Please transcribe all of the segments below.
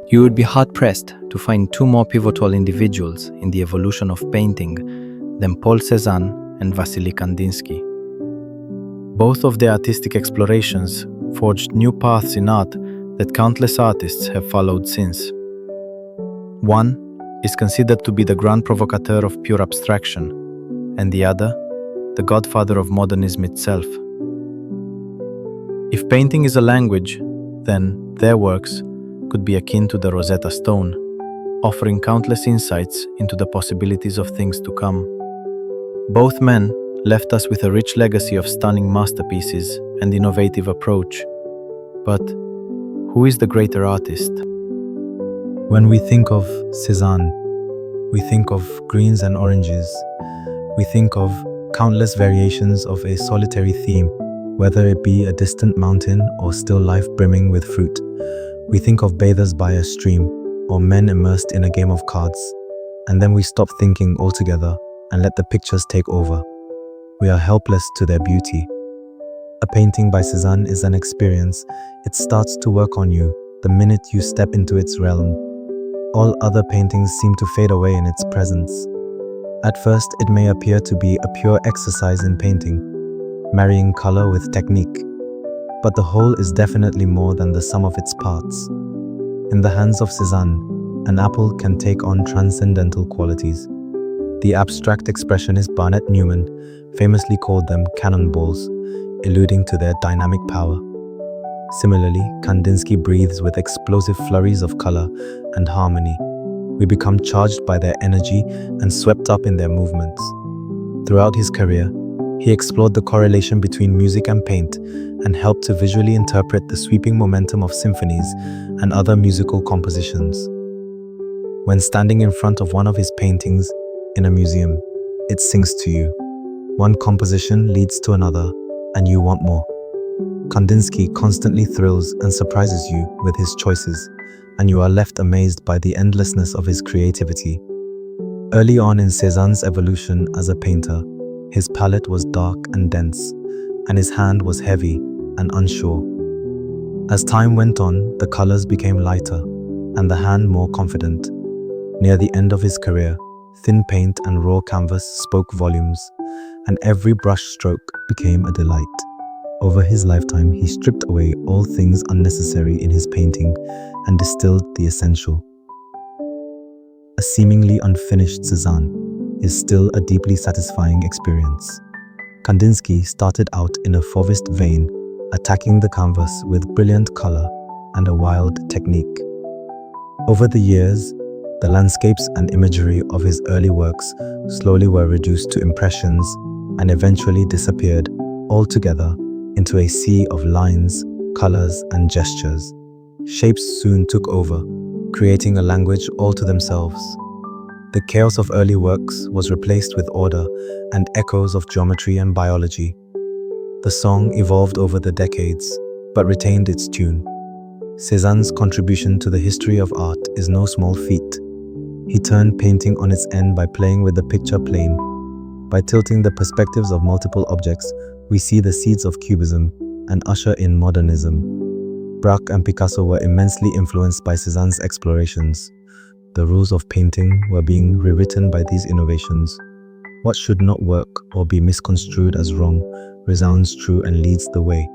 You would be hard-pressed to find two more pivotal individuals in the evolution of painting than Paul Cézanne and Wassily Kandinsky. Both of their artistic explorations forged new paths in art that countless artists have followed since. One is considered to be the grand provocateur of pure abstraction, and the other, the godfather of modernism itself. If painting is a language, then their works could be akin to the Rosetta Stone, offering countless insights into the possibilities of things to come. Both men left us with a rich legacy of stunning masterpieces and innovative approach. But who is the greater artist? When we think of Cézanne, we think of greens and oranges. We think of countless variations of a solitary theme, whether it be a distant mountain or still life brimming with fruit. We think of bathers by a stream or men immersed in a game of cards. And then we stop thinking altogether and let the pictures take over. We are helpless to their beauty. A painting by Cézanne is an experience. It starts to work on you the minute you step into its realm. All other paintings seem to fade away in its presence. At first, it may appear to be a pure exercise in painting, marrying color with technique. But the whole is definitely more than the sum of its parts. In the hands of Cézanne, an apple can take on transcendental qualities. The abstract expressionist Barnett Newman famously called them cannonballs, alluding to their dynamic power. Similarly, Kandinsky breathes with explosive flurries of color and harmony. We become charged by their energy and swept up in their movements. Throughout his career, he explored the correlation between music and paint and helped to visually interpret the sweeping momentum of symphonies and other musical compositions. When standing in front of one of his paintings in a museum, it sings to you. One composition leads to another, and you want more. Kandinsky constantly thrills and surprises you with his choices, and you are left amazed by the endlessness of his creativity. Early on in Cézanne's evolution as a painter, his palette was dark and dense, and his hand was heavy and unsure. As time went on, the colors became lighter, and the hand more confident. Near the end of his career, thin paint and raw canvas spoke volumes, and every brush stroke became a delight. Over his lifetime, he stripped away all things unnecessary in his painting and distilled the essential. A seemingly unfinished Cézanne is still a deeply satisfying experience. Kandinsky started out in a Fauvist vein, attacking the canvas with brilliant color and a wild technique. Over the years, the landscapes and imagery of his early works slowly were reduced to impressions and eventually disappeared altogether into a sea of lines, colors, and gestures. Shapes soon took over, creating a language all to themselves. The chaos of early works was replaced with order and echoes of geometry and biology. The song evolved over the decades, but retained its tune. Cézanne's contribution to the history of art is no small feat. He turned painting on its end by playing with the picture plane. By tilting the perspectives of multiple objects, we see the seeds of cubism and usher in modernism. Braque and Picasso were immensely influenced by Cézanne's explorations. The rules of painting were being rewritten by these innovations. What should not work or be misconstrued as wrong resounds true and leads the way.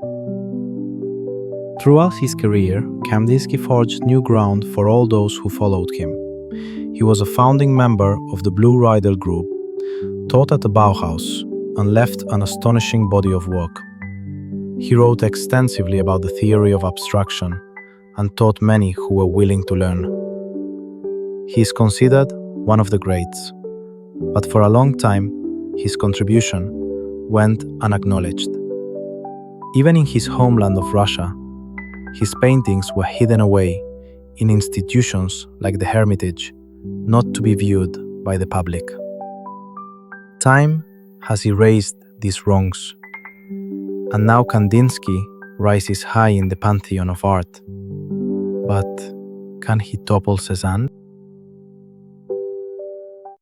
Throughout his career, Kandinsky forged new ground for all those who followed him. He was a founding member of the Blue Rider group, taught at the Bauhaus, and left an astonishing body of work. He wrote extensively about the theory of abstraction and taught many who were willing to learn. He is considered one of the greats, but for a long time, his contribution went unacknowledged. Even in his homeland of Russia, his paintings were hidden away in institutions like the Hermitage, not to be viewed by the public. Time has erased these wrongs, and now Kandinsky rises high in the pantheon of art. But can he topple Cézanne?